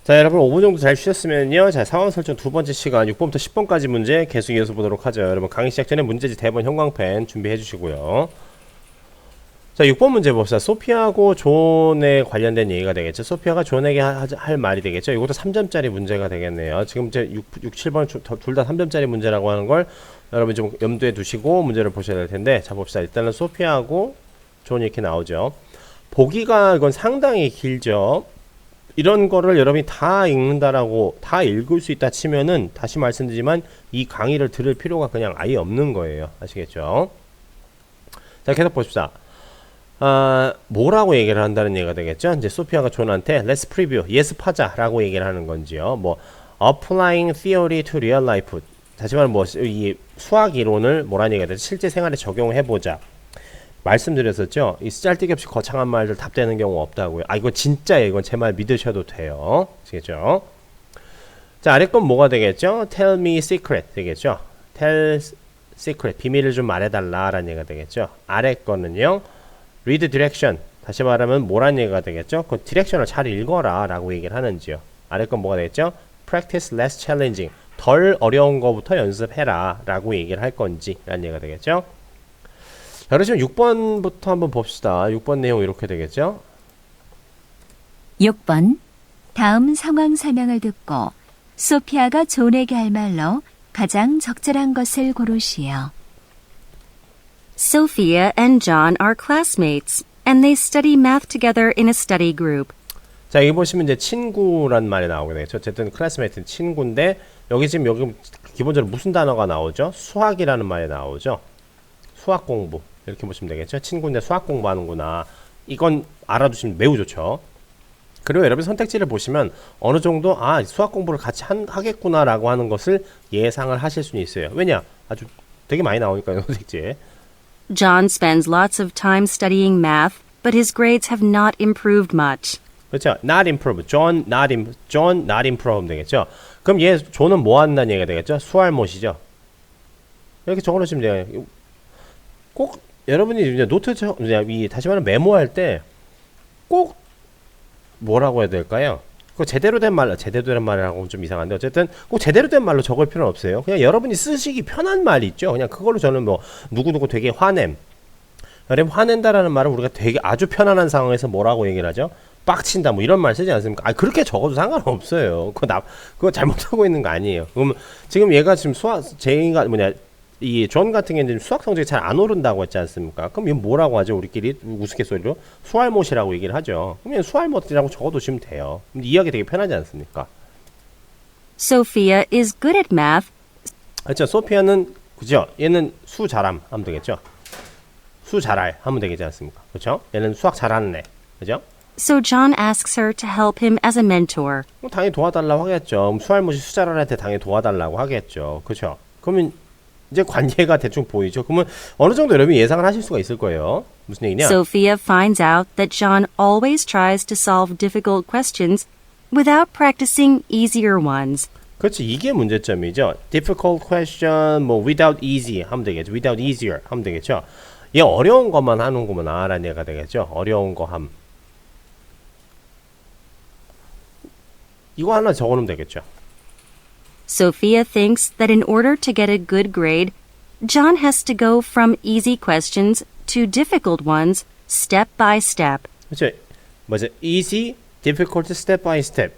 자, 여러분 5분 정도 잘 쉬셨으면요. 자, 상황 설정 두 번째 시간 6번부터 10번까지 문제 계속 이어서 보도록 하죠. 여러분 강의 시작 전에 문제지 대본 형광펜 준비해 주시고요. 자, 6번 문제 봅시다. 소피아하고 존에 관련된 얘기가 되겠죠. 소피아가 존에게 할 말이 되겠죠. 이것도 3점짜리 문제가 되겠네요. 지금 이제 6, 7번 둘 다 3점짜리 문제라고 하는 걸 여러분 좀 염두에 두시고 문제를 보셔야 될 텐데, 자 봅시다. 일단은 소피아하고 존이 이렇게 나오죠. 보기가 이건 상당히 길죠. 이런 거를 여러분이 다 읽는다라고 다 읽을 수 있다 치면은 다시 말씀드리지만 이 강의를 들을 필요가 그냥 아예 없는 거예요. 아시겠죠? 자, 계속 보십시다. 뭐라고 얘기를 한다는 얘기가 되겠죠? 이제 소피아가 존한테 let's preview, 예습하자라고 얘기를 하는 건지요. 뭐 applying theory to real life. 다시 말하면 뭐 이 수학 이론을 뭐라는 얘기가 되죠? 실제 생활에 적용해 보자. 말씀드렸었죠. 이 쓰잘데기 없이 거창한 말들 답되는 경우 없다고요. 아, 이거 진짜예요. 이건 제 말 믿으셔도 돼요. 아시겠죠? 자, 아래 건 뭐가 되겠죠? Tell me secret 되겠죠? Tell secret, 비밀을 좀 말해달라 라는 얘기가 되겠죠. 아래 거는요, read direction, 다시 말하면 뭐라는 얘기가 되겠죠? 그 디렉션을 잘 읽어라 라고 얘기를 하는지요. 아래 건 뭐가 되겠죠? Practice less challenging, 덜 어려운 거부터 연습해라 라고 얘기를 할 건지 라는 얘기가 되겠죠. 자, 그러시면 6번부터 한번 봅시다. 6번 내용 이렇게 되겠죠? 6번. 다음 상황 설명을 듣고 소피아가 존에게 할 말로 가장 적절한 것을 고르시오. Sophia and John are classmates, and they study math together in a study group. 자, 여기 보시면 이제 친구란 말이 나오게 되겠죠. 어쨌든 클래스메이트는 친구인데 여기 기본적으로 무슨 단어가 나오죠? 수학이라는 말이 나오죠. 수학 공부. 이렇게 보시면 되겠죠. 친구인데 수학 공부하는구나. 이건 알아두시면 매우 좋죠. 그리고 여러분 선택지를 보시면 어느 정도 수학 공부를 같이 하겠구나 라고 하는 것을 예상을 하실 수는 있어요. 왜냐? 아주 되게 많이 나오니까요. 선택지에. John spends lots of time studying math, but his grades have not improved much. 그렇죠. Not improve. John not improve 하면 되겠죠. 그럼 존은 뭐 한다는 얘기가 되겠죠? 수할못이죠. 이렇게 적어놓으시면 돼요. 꼭 여러분이 이제 다시 말하면 메모할 때 꼭 뭐라고 해야 될까요? 그 제대로 된 말이라고 좀 이상한데 어쨌든 꼭 제대로 된 말로 적을 필요는 없어요. 그냥 여러분이 쓰시기 편한 말 있죠. 그냥 그걸로 저는 뭐 누구누구 되게 여러분 화낸다라는 말은 우리가 되게 아주 편안한 상황에서 뭐라고 얘기를 하죠? 빡친다 뭐 이런 말 쓰지 않습니까? 그렇게 적어도 상관없어요. 그거 잘못하고 있는 거 아니에요. 그럼 지금 얘가 지금 이 존 같은 경우는 수학 성적이 잘 안 오른다고 했지 않습니까? 그럼 이건 뭐라고 하죠? 우리끼리 우스갯소리로 수할못이라고 얘기를 하죠. 그러면 수할못이라고 적어두시면 돼요. 근데 이해하기 되게 편하지 않습니까? Sophia is good at math. 그렇죠. 소피아는 그죠? 얘는 수 잘함 하면 되겠죠. 수 잘할 하면 되겠지 않습니까? 그렇죠? 얘는 수학 잘하는 애. 그죠? So John asks her to help him as a mentor. 당연히 도와달라고 하겠죠. 수할못이 수 잘하는 애한테 당연히 도와달라고 하겠죠. 그렇죠? 그러면 이제 관계가 대충 보이죠. 그러면 어느 정도 여러분이 예상을 하실 수가 있을 거예요. 무슨 얘기냐? Sophia finds out that John always tries to solve difficult questions without practicing easier ones. 그렇지. 이게 문제점이죠. difficult question, without easy 하면 되겠죠. without easier 하면 되겠죠. 얘 어려운 것만 하는구나 라는 얘기가 되겠죠. 어려운 거 함. 이거 하나 적어놓으면 되겠죠. Sophia thinks that in order to get a good grade, John has to go from easy questions to difficult ones step by step. 그렇죠. 뭐죠? easy, difficult, step by step.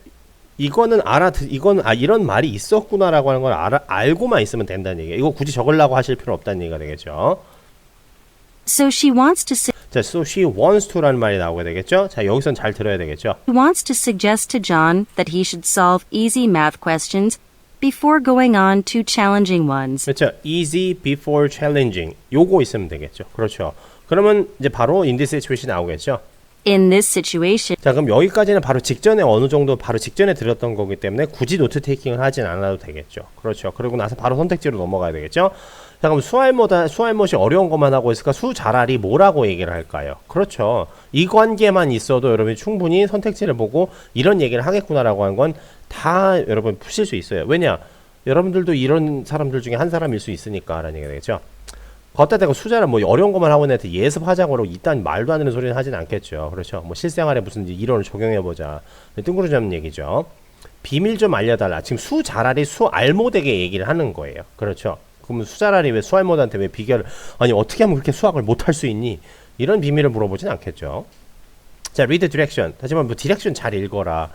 이런 말이 있었구나라고 하는 걸 알고만 있으면 된다는 얘기예요. 이거 굳이 적으려고 하실 필요 없다는 얘기가 되겠죠. So she wants to 자, so she wants to라는 말이 나오게 되겠죠. 자, 여기선 잘 들어야 되겠죠. suggest to John that he should solve easy math questions before going on to challenging ones. 그렇죠. easy before challenging. 요거 있으면 되겠죠. 그렇죠. 그러면 이제 바로 in this situation 나오겠죠. In this situation, 자, 그럼 여기까지는 바로 직전에 어느 정도 바로 직전에 들었던 거기 때문에 굳이 노트 테이킹을 하진 않아도 되겠죠. 그렇죠. 그러고 나서 바로 선택지로 넘어가야 되겠죠. 자, 그럼 수할못이 어려운 것만 하고 있을까? 수 잘알이 뭐라고 얘기를 할까요? 그렇죠. 이 관계만 있어도 여러분이 충분히 선택지를 보고 이런 얘기를 하겠구나라고 하는 건 다 여러분 푸실 수 있어요. 왜냐? 여러분들도 이런 사람들 중에 한 사람일 수 있으니까 라는 얘기가 되겠죠. 걷다 대고 수자를 어려운 것만 하고 있는 애한테 예습하자고 이딴 말도 안 되는 소리는 하진 않겠죠. 그렇죠. 실생활에 무슨 이론을 적용해보자. 뜬구름 잡는 얘기죠. 비밀 좀 알려달라. 지금 수자랄이 수알못에게 얘기를 하는 거예요. 그렇죠. 그러면 수자랄이 왜 수알못한테 왜 비결을 아니 어떻게 하면 그렇게 수학을 못할 수 있니? 이런 비밀을 물어보진 않겠죠. 자, read direction. 하지만 뭐 디렉션 잘 읽어라.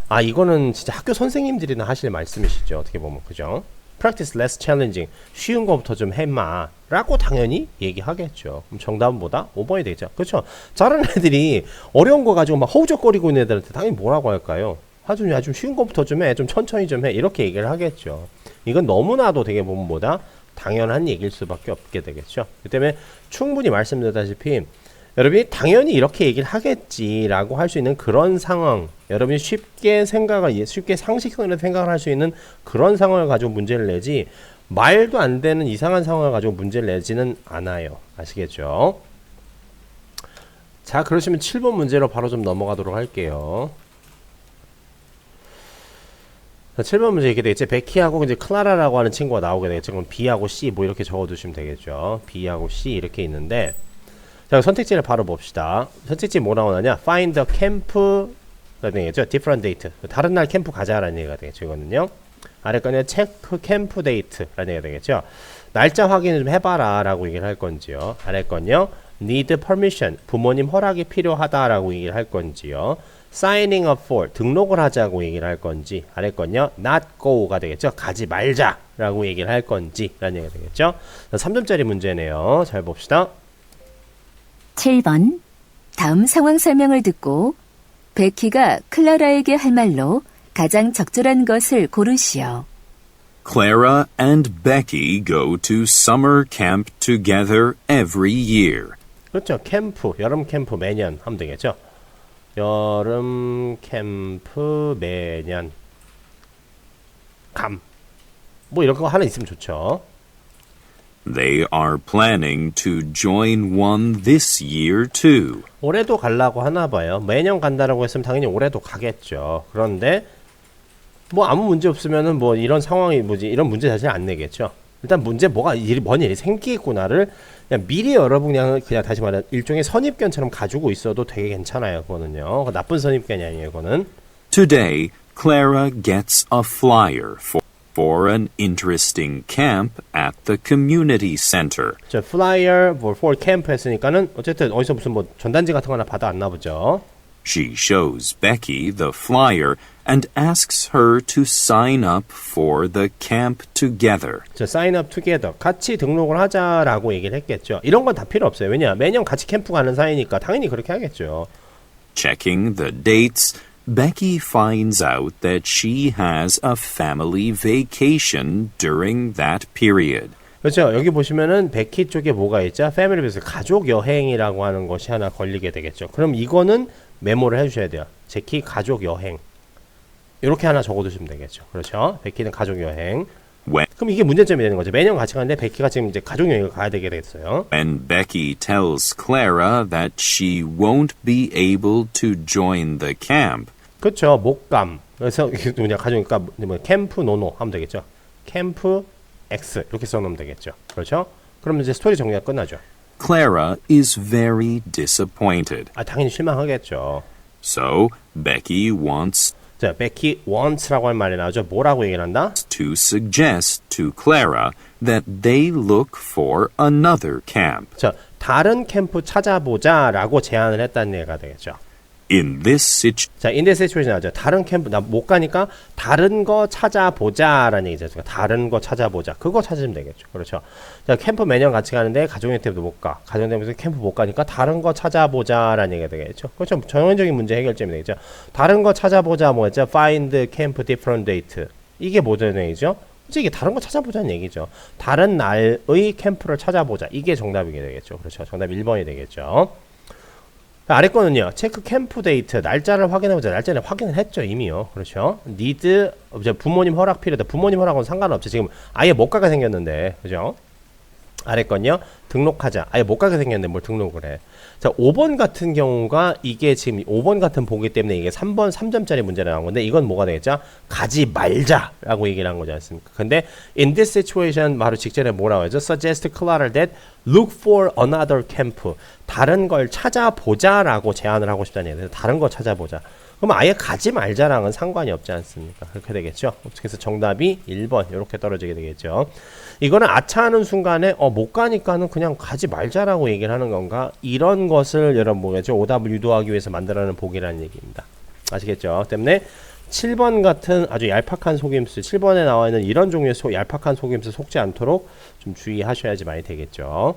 아, 이거는 진짜 학교 선생님들이나 하실 말씀이시죠. 어떻게 보면 그죠? practice less challenging. 쉬운 거부터 좀 해마. 라고 당연히 얘기하겠죠. 그럼 정답은 뭐다? 5번이 되죠. 그렇죠. 잘하는 애들이 어려운 거 가지고 막 허우적거리고 있는 애들한테 당연히 뭐라고 할까요? 좀 쉬운 거부터 좀 해. 좀 천천히 좀 해. 이렇게 얘기를 하겠죠. 이건 너무나도 되게 보면 뭐다? 당연한 얘기일 수밖에 없게 되겠죠. 그 때문에 충분히 말씀드렸다시피 여러분이 당연히 이렇게 얘기를 하겠지라고 할 수 있는 그런 상황, 여러분이 쉽게 상식적으로 생각을 할 수 있는 그런 상황을 가지고 문제를 내지 말도 안 되는 이상한 상황을 가지고 문제를 내지는 않아요. 아시겠죠? 자, 그러시면 7번 문제로 바로 좀 넘어가도록 할게요. 자, 7번 문제 이렇게 되겠지. 베키하고 이제 클라라라고 하는 친구가 나오게 되겠죠. 그럼 B하고 C 뭐 이렇게 적어두시면 되겠죠. B하고 C 이렇게 있는데 자, 선택지를 바로 봅시다. 선택지 뭐 나오느냐? Find the camp가 되겠죠. Different date. 다른 날 캠프 가자라는 얘기가 되겠죠. 이거는요. 아래 거는 check camp date라는 얘기가 되겠죠. 날짜 확인을 좀 해봐라 라고 얘기를 할 건지요. 아래 건요. Need permission. 부모님 허락이 필요하다라고 얘기를 할 건지요. Signing up for. 등록을 하자고 얘기를 할 건지. 아래 건요. Not go가 되겠죠. 가지 말자라고 얘기를 할 건지 라는 얘기가 되겠죠. 3점짜리 문제네요. 잘 봅시다. 7번. 다음 상황 설명을 듣고 베키가 클라라에게 할 말로 가장 적절한 것을 고르시오. Clara and Becky go to summer camp together every year. 그렇죠. 캠프, 여름 캠프 매년 하면 되겠죠. 여름 캠프 매년 뭐 이런 거 하나 있으면 좋죠. They are planning to join one this year too. 올해도 가려고 하나 봐요. 매년 간다라고 했으면 당연히 올해도 가겠죠. 그런데 뭐 아무 문제 없으면은 뭐 이런 상황이 뭐지 이런 문제 자체는 안 내겠죠. 일단 문제 뭔 일이 생기겠구나를 그냥 미리 여러분 그냥 다시 말해 일종의 선입견처럼 가지고 있어도 되게 괜찮아요. 그거는요. 나쁜 선입견이 아니에요. 그거는. Today, Clara gets a flyer for an interesting camp at the community center. 자, flyer for camp 했으니까는 어쨌든 어디서 무슨 뭐 전단지 같은 거 하나 받아왔나 보죠. She shows Becky the flyer and asks her to sign up for the camp together. 자, sign up together. 같이 등록을 하자라고 얘기를 했겠죠. 이런 건 다 필요 없어요. 왜냐? 매년 같이 캠프 가는 사이니까 당연히 그렇게 하겠죠. Checking the dates, Becky finds out that she has a family vacation during that period. 그렇죠. 여기 보시면은 베키 쪽에 뭐가 있죠? 패밀리 베이스 가족 여행이라고 하는 것이 하나 걸리게 되겠죠. 그럼 이거는 메모를 해주셔야 돼요. 제키 가족 여행. 이렇게 하나 적어두시면 되겠죠. 그렇죠. 베키는 가족 여행. 그럼 이게 문제점이 되는 거죠. 매년 같이 가는데 베키가 지금 이제 가족 여행을 가야 되게 되겠어요. When Becky tells Clara that she won't be able to join the camp. 그렇죠. 목감. 그래서 이게 뭐냐 가족이니까 뭐 캠프 노노 하면 되겠죠. 캠프 X 이렇게 써놓으면 되겠죠. 그렇죠. 그러면 이제 스토리 정리가 끝나죠. Clara is very disappointed. 아, 당연히 실망하겠죠. So Becky wants 자, 베키 wants라고 할 말이 나오죠. 뭐라고 얘기를 한다? to suggest to Clara that they look for another camp. 자, 다른 캠프 찾아보자라고 제안을 했다는 얘기가 되겠죠. In this situation, 자, in this situation 나오죠. 다른 캠프 나 못 가니까 다른 거 찾아보자라는 얘기죠. 다른 거 찾아보자. 그거 찾으면 되겠죠. 그렇죠. 자, 캠프 매년 같이 가는데 가족여행 때문에 못 가. 가족여행 때문에 캠프 못 가니까 다른 거 찾아보자라는 얘기가 되겠죠. 그렇죠. 전형적인 문제 해결점이 되겠죠. 다른 거 찾아보자 뭐였죠? Find camp different date. 이게 뭐든 얘기죠. 그렇죠. 이게 다른 거 찾아보자는 얘기죠. 다른 날의 캠프를 찾아보자. 이게 정답이게 되겠죠. 그렇죠. 정답 1번이 되겠죠. 아래 거는요. 체크 캠프 데이트 날짜를 확인해보자. 날짜를 확인을 했죠. 이미요. 그렇죠. need 부모님 허락 필요하다. 부모님 허락은 상관없죠. 지금 아예 못 가게 생겼는데. 그죠? 아래 건요. 등록하자. 아예 못 가게 생겼는데 뭘 등록을 해. 자, 5번 같은 경우가 이게 지금 5번 같은 보기 때문에 이게 3번 3점짜리 문제가 나온 건데 이건 뭐가 되겠죠? 가지 말자라고 얘기를 한 거지 않습니까? 근데 in this situation 바로 직전에 뭐라고 하죠? Suggest Clara that look for another camp. 다른 걸 찾아보자라고 제안을 하고 싶다는 얘기예요. 다른 거 찾아보자. 그럼 아예 가지 말자랑은 상관이 없지 않습니까? 그렇게 되겠죠. 그래서 정답이 1번 이렇게 떨어지게 되겠죠. 이거는 아차하는 순간에 못 가니까는 그냥 가지 말자라고 얘기를 하는 건가? 이런 것을 여러분 뭐겠죠? 오답을 유도하기 위해서 만들어내는 복이라는 얘기입니다. 아시겠죠? 때문에 7번 같은 아주 얄팍한 속임수, 7번에 나와 있는 이런 종류의 얄팍한 속임수 속지 않도록 좀 주의하셔야지 많이 되겠죠.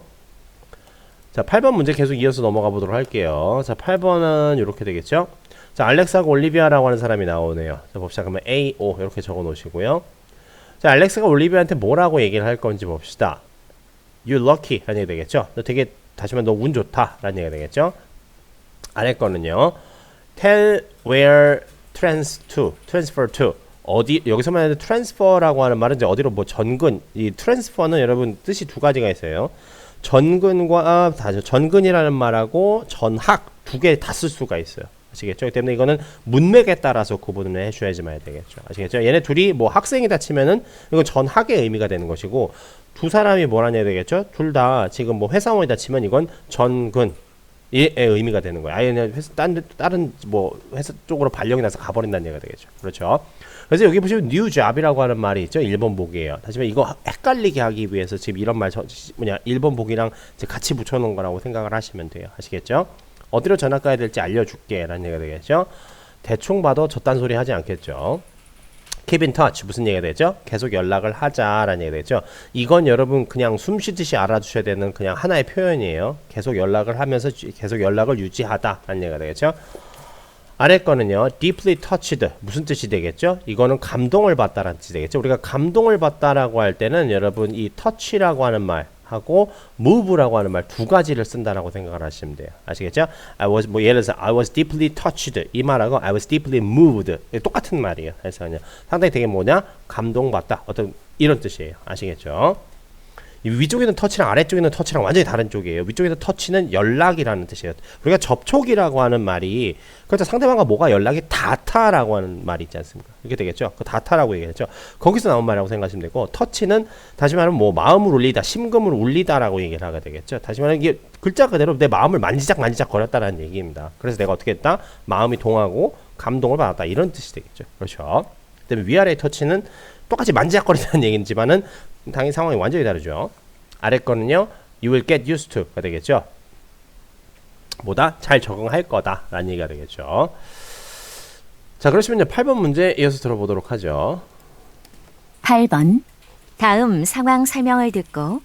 자, 8번 문제 계속 이어서 넘어가 보도록 할게요. 자, 8번은 이렇게 되겠죠. 자, 알렉스하고 올리비아라고 하는 사람이 나오네요. 자, 봅시다. 그러면 A, O 이렇게 적어 놓으시고요. 자, 알렉스가 올리비아한테 뭐라고 얘기를 할 건지 봅시다. You're lucky 라는 얘기 되겠죠. 너 되게 다시 말해 너 운 좋다 라는 얘기가 되겠죠. 아래 거는요. Tell where transfer to 어디 여기서만 해도 transfer라고 하는 말은 이제 어디로 뭐 전근 이 transfer는 여러분 뜻이 두 가지가 있어요. 전근과 전근이라는 말하고 전학 두 개 다 쓸 수가 있어요. 아시겠죠? 그렇기 때문에 이거는 문맥에 따라서 구분을 해줘야지만 되겠죠. 아시겠죠? 얘네 둘이 뭐 학생이다 치면은 이건 전학의 의미가 되는 것이고 두 사람이 뭐라냐 되겠죠? 둘 다 지금 뭐 회사원이다 치면 이건 전근 의 의미가 되는 거예요. 아예 그냥 회사, 다른 뭐 회사 쪽으로 발령이 나서 가버린다는 얘기가 되겠죠. 그렇죠? 그래서 여기 보시면 new job이라고 하는 말이 있죠. 1번 보기예요. 다시 말해 이거 헷갈리게 하기 위해서 지금 이런 말 1번 보기랑 같이 붙여놓은 거라고 생각을 하시면 돼요. 아시겠죠? 어디로 전학 가야 될지 알려줄게 라는 얘기가 되겠죠. 대충 봐도 저딴 소리 하지 않겠죠. Keep in touch 무슨 얘기가 되죠? 계속 연락을 하자라는 얘기가 되죠. 이건 여러분 그냥 숨 쉬듯이 알아두셔야 되는 그냥 하나의 표현이에요. 계속 연락을 하면서 계속 연락을 유지하다라는 얘기가 되겠죠. 아래 거는요. deeply touched 무슨 뜻이 되겠죠? 이거는 감동을 받다라는 뜻이 되겠죠. 우리가 감동을 받다라고 할 때는 여러분 이 touch라고 하는 말 하고 move라고 하는 말 두 가지를 쓴다라고 생각을 하시면 돼요. 아시겠죠? 뭐 예를 들어서 I was deeply touched 이 말하고 I was deeply moved 똑같은 말이에요. 그래서 그냥 상당히 되게 뭐냐 감동받다 어떤 이런 뜻이에요. 아시겠죠? 이 위쪽에 있는 터치랑 아래쪽에 있는 터치랑 완전히 다른 쪽이에요. 위쪽에 있는 터치는 연락이라는 뜻이에요. 우리가 접촉이라고 하는 말이 그렇죠. 상대방과 뭐가 연락이 닿다라고 하는 말이 있지 않습니까? 이렇게 되겠죠. 그 닿다라고 얘기했죠. 거기서 나온 말이라고 생각하시면 되고 터치는 다시 말하면 뭐 마음을 울리다, 심금을 울리다라고 얘기를 하게 되겠죠. 다시 말하면 이게 글자 그대로 내 마음을 만지작 거렸다라는 얘기입니다. 그래서 내가 어떻게 했다? 마음이 동하고 감동을 받았다 이런 뜻이 되겠죠. 그렇죠. 그다음에 위아래 터치는 똑같이 만지작거린다는 얘기지만은 당연히 상황이 완전히 다르죠. 아래 거는요. You will get used to가 되겠죠. 뭐다? 잘 적응할 거다 라는 얘기가 되겠죠. 자, 그러시면 8번 문제 이어서 들어보도록 하죠. 8번. 다음 상황 설명을 듣고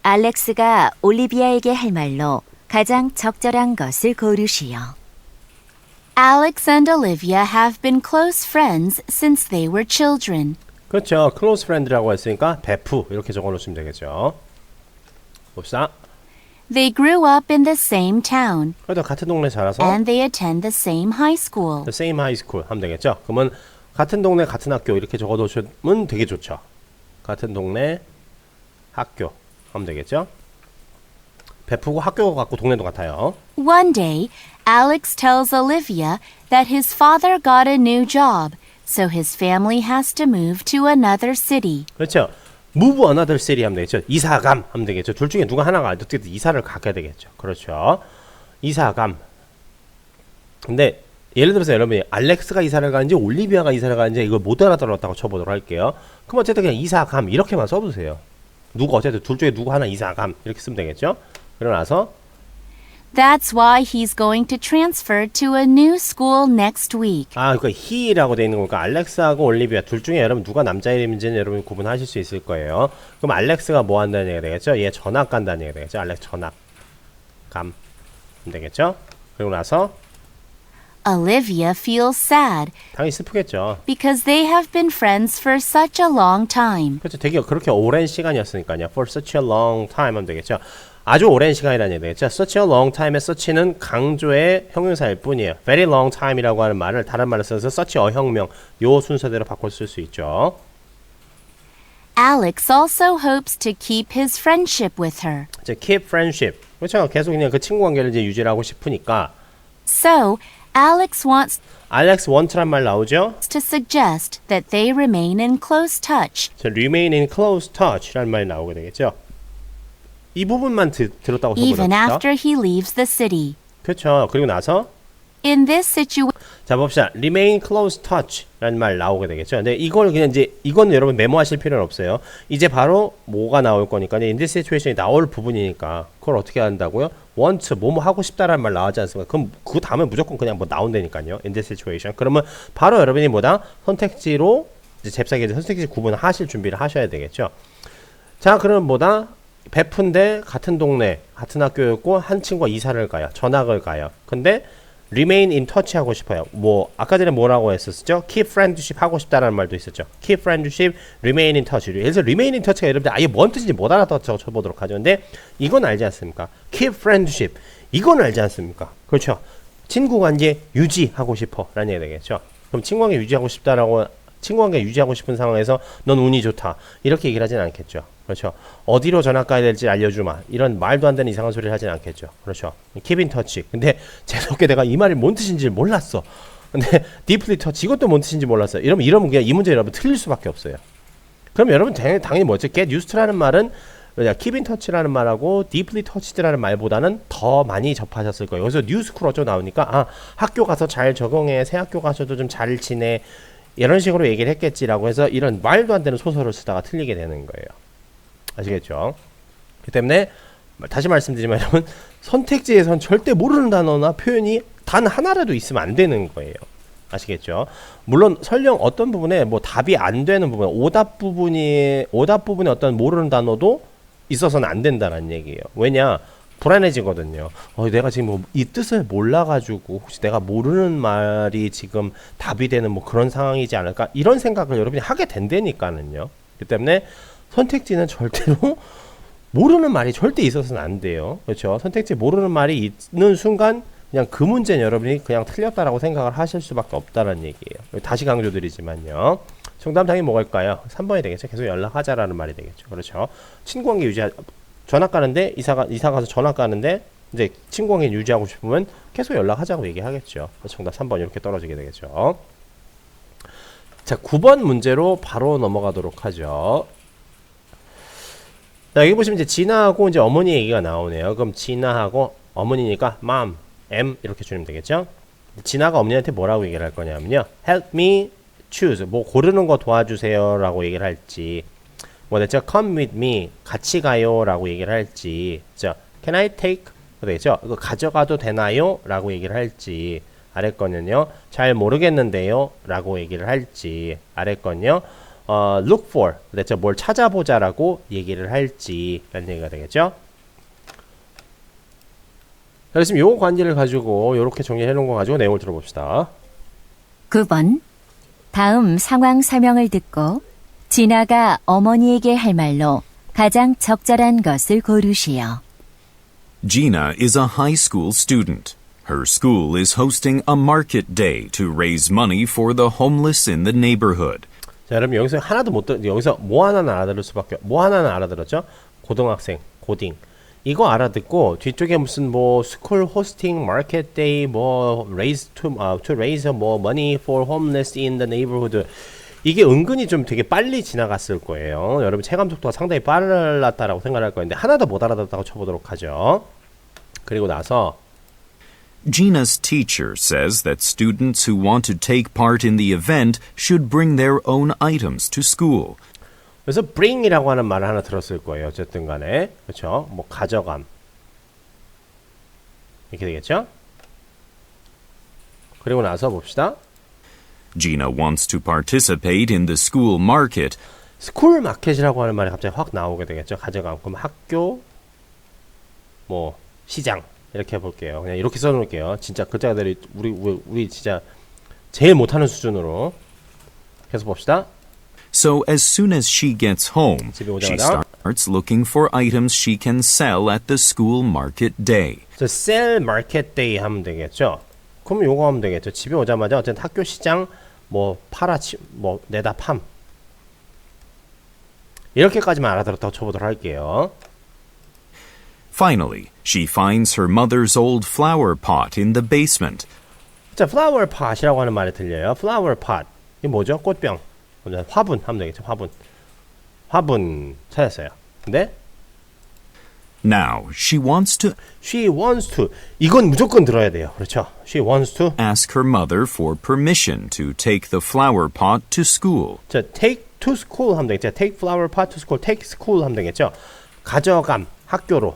알렉스가 올리비아에게 할 말로 가장 적절한 것을 고르시오. Alex and Olivia have been close friends since they were children. 그렇죠. close friend라고 했으니까 베프 이렇게 적어놓으시면 되겠죠. 봅시다. They grew up in the same town 그래도 같은 동네 자라서 and they attend the same high school. the same high school 하면 되겠죠. 그러면 같은 동네 같은 학교 이렇게 적어놓으시면 되게 좋죠. 같은 동네 학교 하면 되겠죠. 베프고 학교가 같고 동네도 같아요. One day, Alex tells Olivia that his father got a new job, so his family has to move to another city. 그렇죠. move another city 하면 되겠죠. 이사감 하면 되겠죠. 둘 중에 누가 하나가 어떻게든 이사를 가게 되겠죠. 그렇죠. 이사감. 근데 예를 들어서 여러분이 알렉스가 이사를 가는지 올리비아가 이사를 가는지 이걸 못 알아들었다고 쳐보도록 할게요. 그럼 어쨌든 그냥 이사감 이렇게만 써보세요. 누가 어쨌든 둘 중에 누구 하나 이사감 이렇게 쓰면 되겠죠. 그러고 나서 That's why he's going to transfer to a new school next week. 그러니까 he라고 돼 있는 거니까 알렉스하고 올리비아 둘 중에 여러분 누가 남자 이름인지는 여러분 구분하실 수 있을 거예요. 그럼 알렉스가 뭐 한다는 얘기가 되겠죠? 얘 전학 간다는 얘기가 되겠죠? 알렉스 전학 감 되겠죠? 그리고 나서 Olivia feels sad 당연히 슬프겠죠. because they have been friends for such a long time. 그렇죠. 되게 그렇게 오랜 시간이었으니까요. For such a long time 하면 되겠죠. 아주 오랜 시간이라는 얘기 되겠죠. Such a long time의 such는 강조의 형용사일 뿐이에요. Very long time이라고 하는 말을 다른 말로 써서 such a 혁명 요 순서대로 바꿔 쓸 수 있죠. Alex also hopes to keep his friendship with her. 이제 keep friendship. 그렇죠. 계속 그냥 그 친구 관계를 이제 유지를 하고 싶으니까. So, Alex wants Alex want란 말 나오죠? to suggest that they remain in close touch. remain in close touch라는 말이 나오게 되겠죠. 이 부분만 들었다고 Even 쳐보랍시다. after he leaves the city. 그렇죠. 그리고 나서 In this situation, 자, 봅시다. remain close touch 라는 말 나오게 되겠죠. 근데 이걸 그냥 이제, 이건 여러분 메모하실 필요는 없어요. 이제 바로 뭐가 나올 거니까, in this situation이 나올 부분이니까, 그걸 어떻게 한다고요? want, 뭐뭐 하고 싶다라는 말 나오지 않습니까? 그럼 그 다음에 무조건 그냥 뭐 나온다니까요. in this situation. 그러면 바로 여러분이 뭐다? 선택지로, 이제 잽싸게 선택지 구분을 하실 준비를 하셔야 되겠죠. 자, 그럼 뭐다? 베프인데 같은 동네, 같은 학교였고, 한 친구가 이사를 가요. 전학을 가요. 근데, remain in touch 하고 싶어요. 뭐 아까 전에 뭐라고 했었죠? keep friendship 하고 싶다라는 말도 있었죠. keep friendship, remain in touch. 그래서 remain in touch가 여러분들 아예 뭔 뜻인지 못 알아듣어 쳐보도록 하죠. 근데 이건 알지 않습니까? keep friendship, 이건 알지 않습니까? 그렇죠. 친구 관계 유지하고 싶어라는 얘기 되겠죠. 그럼 친구 관계 유지하고 싶다라고, 친구 관계 유지하고 싶은 상황에서 넌 운이 좋다 이렇게 얘기를 하진 않겠죠. 그렇죠. 어디로 전학 가야 될지 알려주마. 이런 말도 안 되는 이상한 소리를 하진 않겠죠. 그렇죠. keep in touch. 근데 재수없게 내가 이 말이 뭔 뜻인지 몰랐어. 근데 deeply touch 이것도 뭔 뜻인지 몰랐어. 이러면 그냥 이 문제 여러분 틀릴 수밖에 없어요. 그럼 여러분 당연히 뭐죠? get used to라는 말은 keep in touch라는 말하고 deeply touched라는 말보다는 더 많이 접하셨을 거예요. 여기서 new school 어쩌고 나오니까 아, 학교 가서 잘 적응해. 새 학교 가서도 좀 잘 지내. 이런 식으로 얘기를 했겠지라고 해서 이런 말도 안 되는 소설을 쓰다가 틀리게 되는 거예요. 아시겠죠? 그 때문에 다시 말씀드리면 여러분 선택지에선 절대 모르는 단어나 표현이 단 하나라도 있으면 안 되는 거예요. 아시겠죠? 물론 설령 어떤 부분에 뭐 답이 안 되는 부분, 오답 부분에 어떤 모르는 단어도 있어서는 안 된다는 얘기예요. 왜냐? 불안해지거든요. 내가 지금 뭐 이 뜻을 몰라가지고 혹시 내가 모르는 말이 지금 답이 되는 뭐 그런 상황이지 않을까? 이런 생각을 여러분이 하게 된다니까는요. 그 때문에 선택지는 절대로 모르는 말이 절대 있어서는 안 돼요. 그렇죠? 선택지 모르는 말이 있는 순간 그냥 그 문제는 여러분이 그냥 틀렸다라고 생각을 하실 수밖에 없다는 얘기예요. 다시 강조드리지만요. 정답 당연히 뭐일까요? 3번이 되겠죠. 계속 연락하자라는 말이 되겠죠. 그렇죠? 친구관계 유지하, 전학 가는데 이사 가서 전학 가는데 이제 친구관계 유지하고 싶으면 계속 연락하자고 얘기하겠죠. 정답 3번 이렇게 떨어지게 되겠죠. 자, 9번 문제로 바로 넘어가도록 하죠. 자, 여기 보시면 이제 진아하고 이제 어머니 얘기가 나오네요. 그럼 진아하고 어머니니까 mom, M 이렇게 주면 되겠죠. 진아가 어머니한테 뭐라고 얘기를 할 거냐면요. help me choose, 뭐 고르는 거 도와주세요 라고 얘기를 할지, 뭐 됐죠? come with me, 같이 가요 라고 얘기를 할지, 그죠? can I take, 되겠죠? 이거 가져가도 되나요? 라고 얘기를 할지, 아래 거는요. 잘 모르겠는데요 라고 얘기를 할지, 아래 건요. look for, 됐죠? 뭘 찾아보자라고 얘기를 할지 라는 얘기가 되겠죠? 그래서 요 관계를 가지고 요렇게 정리해 놓은 거 가지고 내용을 들어봅시다. 9번. 다음 상황 설명을 듣고 진아가 어머니에게 할 말로 가장 적절한 것을 고르시오. Gina is a high school student. Her school is hosting a market day to raise money for the homeless in the neighborhood. 자, 여러분 여기서 하나도 여기서 뭐 하나는 알아들을 수밖에, 뭐 하나는 알아들었죠? 고등학생, 고딩. 이거 알아듣고 뒤쪽에 무슨 뭐 school hosting market day 뭐 raise to raise more money for homeless in the neighborhood. 이게 은근히 좀 되게 빨리 지나갔을 거예요. 여러분 체감 속도가 상당히 빨랐다라고 생각할 거인데 하나도 못 알아듣었다고 쳐보도록 하죠. 그리고 나서 Gina's teacher says that students who want to take part in the event should bring their own items to school. 그래서 bring이라고 하는 말을 하나 들었을 거예요. 어쨌든 간에. 그렇죠? 뭐 가져감. 이렇게 되겠죠? 그리고 나서 봅시다. Gina wants to participate in the school market. 스쿨 마켓이라고 하는 말이 갑자기 확 나오게 되겠죠. 가져감. 그럼 학교 뭐 시장 이렇게 해볼게요. 그냥 이렇게 써놓을게요. 진짜 글자들이 우리 진짜 제일 못하는 수준으로 계속 봅시다. So as soon as she gets home, 집에 she 오자마자 starts looking for items she can sell at the school market day. sell market day 하면 되겠죠. 그럼 요거 하면 되겠죠. 집에 오자마자 어쨌든 학교 시장 뭐 뭐 내다 팜 이렇게까지만 알아들었다고 쳐보도록 할게요. Finally, she finds her mother's old flower pot in the basement. 자, flower pot이라고 하는 말이 들려요. flower pot. 이게 뭐죠? 꽃병. 화분 하면 되겠죠. 화분 찾았어요. 근데 Now, she wants to She wants to. 이건 무조건 들어야 돼요. 그렇죠? She wants to. ask her mother for permission to take the flower pot to school. 자, take to school 하면 되겠죠. take flower pot to school, take school 하면 되겠죠. 가져감, 학교로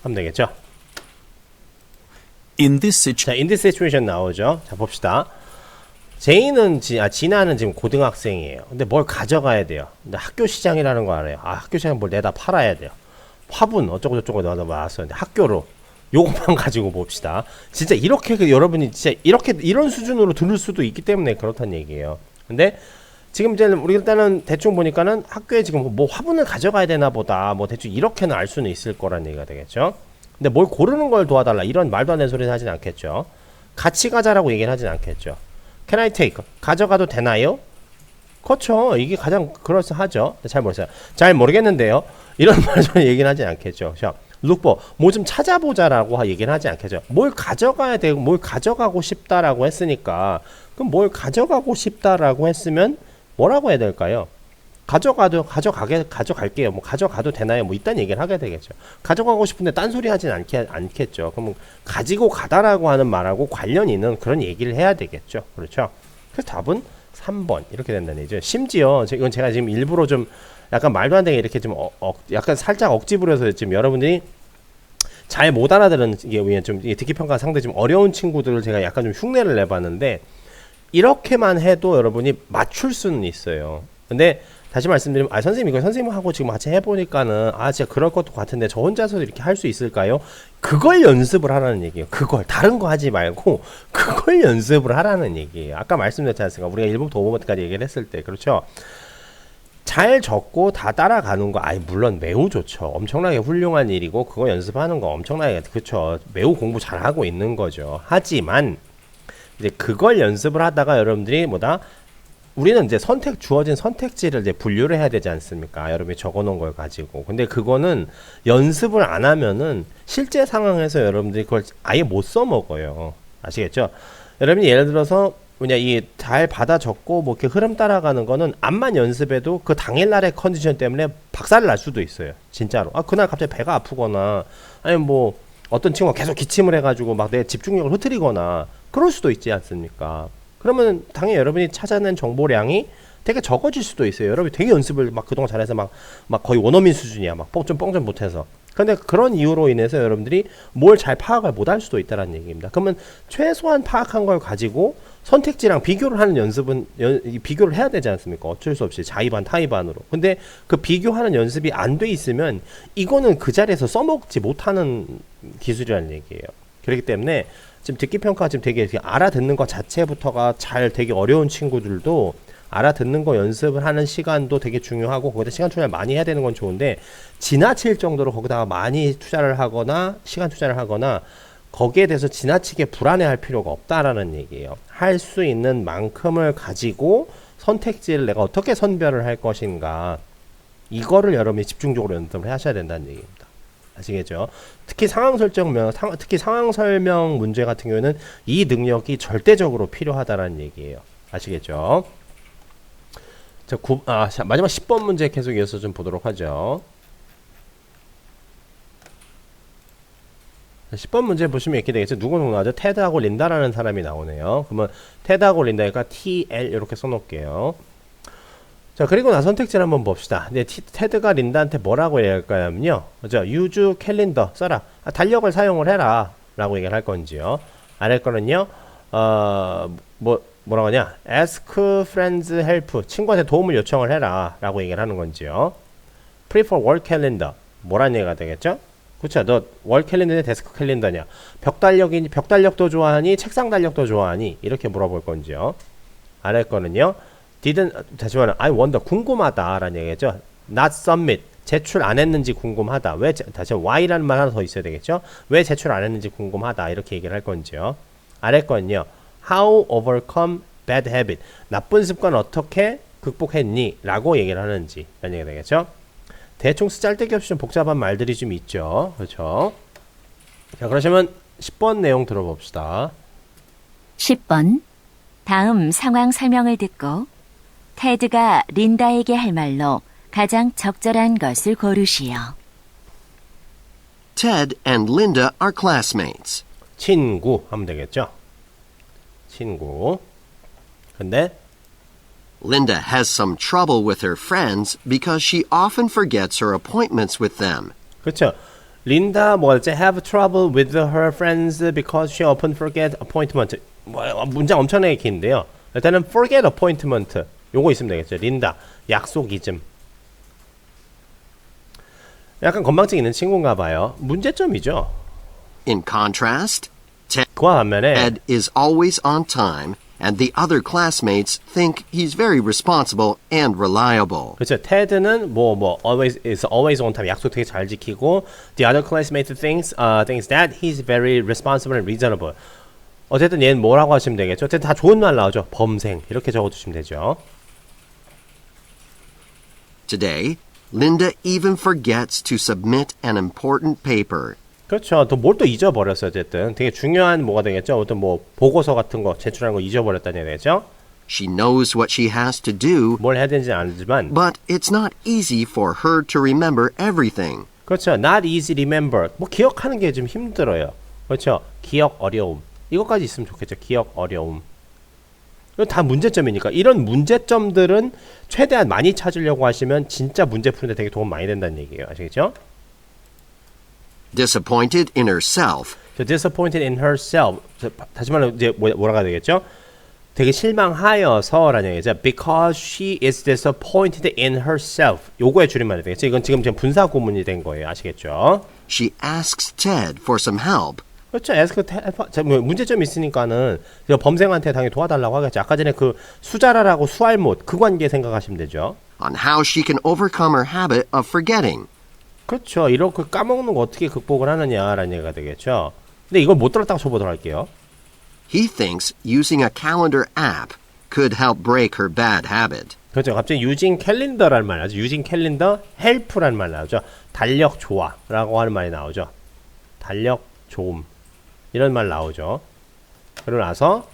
하면 되겠죠. In this 자, situation, in this situation 나오죠. 자, 봅시다. 제이는 진아는 지금 고등학생이에요. 근데 뭘 가져가야 돼요. 근데 학교 시장이라는 거 알아요. 아, 학교 시장에 뭘 내다 팔아야 돼요. 화분 어쩌고 저쩌고 나왔었는데 학교로 요것만 가지고 봅시다. 진짜 이렇게 여러분이 진짜 이렇게 이런 수준으로 들을 수도 있기 때문에 그렇다는 얘기예요. 근데 지금 이제 우리 일단은 대충 보니까는 학교에 지금 뭐 화분을 가져가야 되나 보다. 뭐 대충 이렇게는 알 수는 있을 거란 얘기가 되겠죠. 근데 뭘 고르는 걸 도와달라 이런 말도 안 되는 소리는 하진 않겠죠. 같이 가자라고 얘기는 하진 않겠죠. Can I take? 가져가도 되나요? 그렇죠. 이게 가장 그럴싸하죠. 잘 모르겠어요. 잘 모르겠는데요. 이런 말을 얘기는 하진 않겠죠. 자, look for 뭐 좀 찾아보자라고 얘기는 하지 않겠죠. 뭘 가져가야 되고 뭘 가져가고 싶다라고 했으니까 그럼 뭘 가져가고 싶다라고 했으면 뭐라고 해야 될까요? 가져갈게요. 뭐 가져가도 되나요? 뭐 이딴 얘기를 하게 되겠죠. 가져가고 싶은데 딴소리 하진 않겠죠. 그럼 가지고 가다라고 하는 말하고 관련 있는 그런 얘기를 해야 되겠죠. 그렇죠? 그래서 답은 3번 이렇게 된다는 얘기죠. 심지어 이건 제가 지금 일부러 좀 약간 말도 안 되게 이렇게 좀 약간 살짝 억지 부려서 지금 여러분들이 잘 못 알아들은 이게 좀 듣기 평가 상대 좀 어려운 친구들을 제가 약간 좀 흉내를 내봤는데 이렇게만 해도 여러분이 맞출 수는 있어요. 근데 다시 말씀드리면 선생님 이거 선생님하고 지금 같이 해보니까는 진짜 그럴 것도 같은데 저 혼자서 이렇게 할 수 있을까요? 그걸 연습을 하라는 얘기예요. 그걸 다른 거 하지 말고 그걸 연습을 하라는 얘기예요. 아까 말씀드렸지 않습니까? 우리가 1번부터 5번까지 얘기를 했을 때 그렇죠? 잘 적고 다 따라가는 거 물론 매우 좋죠. 엄청나게 훌륭한 일이고 그거 연습하는 거 엄청나게 그렇죠. 매우 공부 잘하고 있는 거죠. 하지만 이제 그걸 연습을 하다가 여러분들이 우리는 이제 주어진 선택지를 이제 분류를 해야 되지 않습니까? 여러분이 적어놓은 걸 가지고. 근데 그거는 연습을 안 하면은 실제 상황에서 여러분들이 그걸 아예 못 써먹어요. 아시겠죠? 여러분이 예를 들어서 잘 받아 적고 뭐 이렇게 흐름 따라가는 거는 암만 연습해도 그 당일날의 컨디션 때문에 박살을 날 수도 있어요. 진짜로. 그날 갑자기 배가 아프거나 아니면 뭐 어떤 친구가 계속 기침을 해가지고 막 내 집중력을 흐트리거나 그럴 수도 있지 않습니까? 그러면 당연히 여러분이 찾아낸 정보량이 되게 적어질 수도 있어요. 여러분이 되게 연습을 막 그동안 잘해서 막 거의 원어민 수준이야. 막 좀 뻥 좀 못해서. 근데 그런 이유로 인해서 여러분들이 뭘 잘 파악을 못할 수도 있다는 얘기입니다. 그러면 최소한 파악한 걸 가지고 선택지랑 비교를 하는 연습은 비교를 해야 되지 않습니까? 어쩔 수 없이 자의반 타의반으로. 근데 그 비교하는 연습이 안 돼 있으면 이거는 그 자리에서 써먹지 못하는 기술이라는 얘기예요. 그렇기 때문에 지금 듣기 평가가 지금 되게 알아듣는 것 자체부터가 잘 되게 어려운 친구들도 알아듣는 거 연습을 하는 시간도 되게 중요하고 거기다 시간 투자를 많이 해야 되는 건 좋은데 지나칠 정도로 거기다가 많이 투자를 하거나 시간 투자를 하거나 거기에 대해서 지나치게 불안해할 필요가 없다라는 얘기예요. 할 수 있는 만큼을 가지고 선택지를 내가 어떻게 선별을 할 것인가 이거를 여러분이 집중적으로 연습을 하셔야 된다는 얘기입니다. 아시겠죠? 특히 상황 설명 문제 같은 경우에는 이 능력이 절대적으로 필요하다라는 얘기예요. 아시겠죠? 자, 마지막 10번 문제 계속 이어서 좀 보도록 하죠. 10번 문제 보시면 이렇게 되겠죠. 누구 나오죠? 테드하고 린다라는 사람이 나오네요. 그러면 테드하고 린다니까 TL 이렇게 써놓을게요. 자, 그리고 나 선택지를 한번 봅시다. 근데 테드가 린다한테 뭐라고 얘기할까요? 그죠? use 캘린더 써라. 달력을 사용을 해라. 라고 얘기를 할 건지요. 아래 거는요, 뭐라고 하냐? ask friends help. 친구한테 도움을 요청을 해라. 라고 얘기를 하는 건지요. prefer work calendar. 뭐라는 얘기가 되겠죠? 그쵸? 너 월 캘린더냐 데스크 캘린더냐? 벽달력도 좋아하니 책상 달력도 좋아하니? 이렇게 물어볼 건지요. 아래 거는요. 다시 말하면 I wonder 궁금하다 라는 얘기죠. not submit 제출 안 했는지 궁금하다. 다시 why라는 말 하나 더 있어야 되겠죠. 왜 제출 안 했는지 궁금하다 이렇게 얘기를 할 건지요. 아래 거는요. how overcome bad habit 나쁜 습관 어떻게 극복했니? 라고 얘기를 하는지 라는 얘기가 되겠죠. 대충 쓰잘데기 없이 좀 복잡한 말들이 좀 있죠. 그렇죠. 자, 그러시면 10번 내용 들어봅시다. 10번. 다음 상황 설명을 듣고 테드가 린다에게 할 말로 가장 적절한 것을 고르시오. Ted and Linda are classmates. 친구 하면 되겠죠. 친구. 근데 Linda has some trouble with her friends because she often forgets her appointments with them. 그렇죠. 린다 뭐가 됐지? Have trouble with her friends because she often forget appointment. 문장 엄청나게 긴데요. 일단은 forget appointment. 요거 있으면 되겠죠. 린다 약속 잊음. 약간 건망증 있는 친구인가 봐요. 문제점이죠. In contrast, 그와 반면에 Ted is always on time and the other classmates think he's very responsible and reliable. 그렇죠. 테드는 always is always on time 약속 되게 잘 지키고 the other classmate thinks that he's very responsible and reasonable. 어쨌든 얘는 뭐라고 하시면 되겠죠. 어쨌든 다 좋은 말 나오죠. 범생 이렇게 적어두시면 되죠. Today, Linda even forgets to submit an important paper. 그렇죠. 또 뭘 또 잊어버렸어요. 어쨌든 되게 중요한 뭐가 되겠죠. 어떤 뭐 보고서 같은 거 제출하는 거 잊어버렸다는 얘기죠. She knows what she has to do, 뭘 해야 되는지 알지만 but it's not easy for her to remember everything. 그렇죠. Not easy remember. 뭐 기억하는 게 좀 힘들어요. 그렇죠. 기억 어려움. 이것까지 있으면 좋겠죠. 기억 어려움. 이거 다 문제점이니까 이런 문제점들은 최대한 많이 찾으려고 하시면 진짜 문제 푸는데 되게 도움 많이 된다는 얘기예요. 아시겠죠? Disappointed in herself, So disappointed in herself. 다시 말로 이제 뭐라고 해야 되겠죠? 되게 실망하여서라는 얘기죠. Because she is disappointed in herself. 요거의 줄임말이 되겠죠. 이건 지금 분사 구문이 된 거예요. 아시겠죠? she asks Ted for some help. 그렇죠. ask 문제점이 있으니까는 범생한테 당연히 도와달라고 하겠죠. 아까 전에 그 수자라라고 수알못 그 관계 생각하시면 되죠. On how she can overcome her habit of forgetting. 그렇죠. 이렇게 까먹는 거 어떻게 극복을 하느냐라는 얘기가 되겠죠. 근데 이걸 못 들었다고 쳐보도록 할게요. He thinks using a calendar app could help break her bad habit. 그렇죠. 갑자기 using calendar라는 말 나오죠. using calendar help라는 말 나오죠. 달력 좋아라고 하는 말이 나오죠. 달력 좋음 이런 말 나오죠. 그러고 나서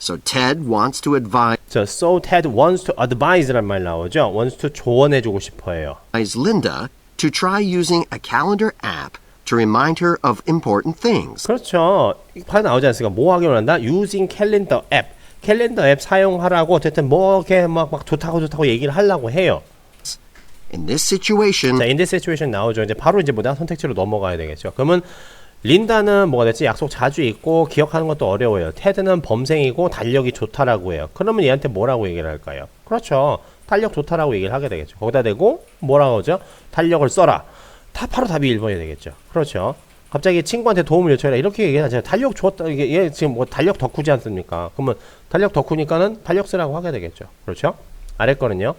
So Ted wants to advise so Ted wants to advise라는 말 나오죠. wants to 조언해주고 싶어요. Linda to try using a calendar app to remind her of important things. 그렇죠. 바로 나오지 않습니까? 뭐 하기 원한다? using calendar app. 캘린더 앱 사용하라고 어쨌든 뭐 이렇게 막 좋다고 얘기를 하려고 해요. In this situation, 자, in this situation 나오죠. 이제 바로 이제 뭐다 선택지로 넘어가야 되겠죠. 그러면 린다는 뭐가 됐지? 약속 자주 있고 기억하는 것도 어려워요. 테드는 범생이고 달력이 좋다라고 해요. 그러면 얘한테 뭐라고 얘기를 할까요? 그렇죠. 달력 좋다라고 얘기를 하게 되겠죠. 거기다 대고 뭐라고 하죠? 달력을 써라. 바로 답이 1번이 되겠죠. 그렇죠. 갑자기 친구한테 도움을 요청해라. 이렇게 얘기하잖아요. 달력 좋았다. 이게 얘 지금 뭐 달력 덕후지 않습니까? 그러면 달력 덕후니까는 달력 쓰라고 하게 되겠죠. 그렇죠? 아래 거는요.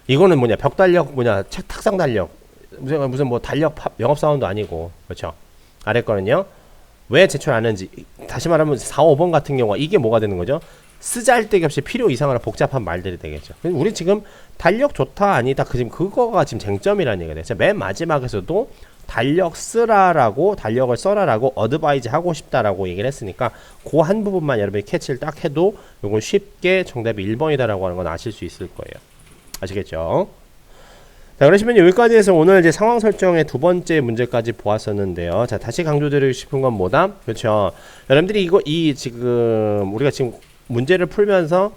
이거는 뭐냐? 벽 달력 책 탁상 달력. 무슨 뭐 달력 영업사원도 아니고. 그렇죠? 아래 거는요. 왜 제출 안 하는지. 다시 말하면 4, 5번 같은 경우가 이게 뭐가 되는 거죠? 쓰잘데기 없이 필요 이상으로 복잡한 말들이 되겠죠. 우리 지금 달력 좋다 아니다 지금 그거가 지금 쟁점이라는 얘기가 되죠. 맨 마지막에서도 달력 쓰라라고 달력을 써라라고 어드바이즈 하고 싶다라고 얘기를 했으니까 그 한 부분만 여러분이 캐치를 딱 해도 요건 쉽게 정답이 1번이다라고 하는 건 아실 수 있을 거예요. 아시겠죠? 자, 그러시면 여기까지 해서 오늘 이제 상황 설정의 두 번째 문제까지 보았었는데요. 자, 다시 강조드리고 싶은 건 뭐다? 그렇죠. 여러분들이 지금 우리가 지금 문제를 풀면서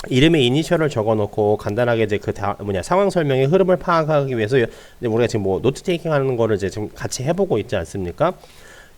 이름에 이니셜을 적어놓고 간단하게 이제 상황 설명의 흐름을 파악하기 위해서 우리가 지금 뭐 노트 테이킹 하는 거를 이제 지금 같이 해보고 있지 않습니까?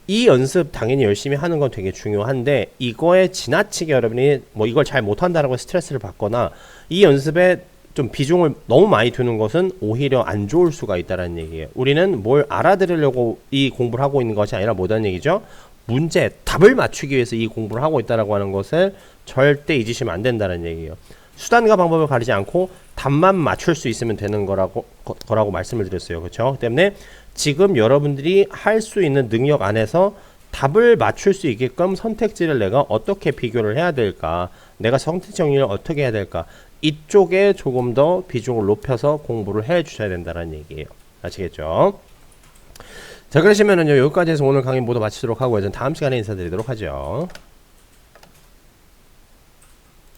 이 연습 당연히 열심히 하는 건 되게 중요한데 이거에 지나치게 여러분이 뭐 이걸 잘 못한다라고 스트레스를 받거나 이 연습에 좀 비중을 너무 많이 두는 것은 오히려 안 좋을 수가 있다는 얘기예요. 우리는 뭘 알아들으려고 이 공부를 하고 있는 것이 아니라 뭐라는 얘기죠? 문제, 답을 맞추기 위해서 이 공부를 하고 있다라고 하는 것을 절대 잊으시면 안 된다는 얘기예요. 수단과 방법을 가리지 않고 답만 맞출 수 있으면 되는 거라고 말씀을 드렸어요. 그렇죠? 때문에 지금 여러분들이 할 수 있는 능력 안에서 답을 맞출 수 있게끔 선택지를 내가 어떻게 비교를 해야 될까? 내가 선택 정리를 어떻게 해야 될까? 이쪽에 조금 더 비중을 높여서 공부를 해 주셔야 된다는 얘기예요. 아시겠죠? 자, 그러시면은요, 여기까지 해서 오늘 강의 모두 마치도록 하고요. 전 다음 시간에 인사드리도록 하죠.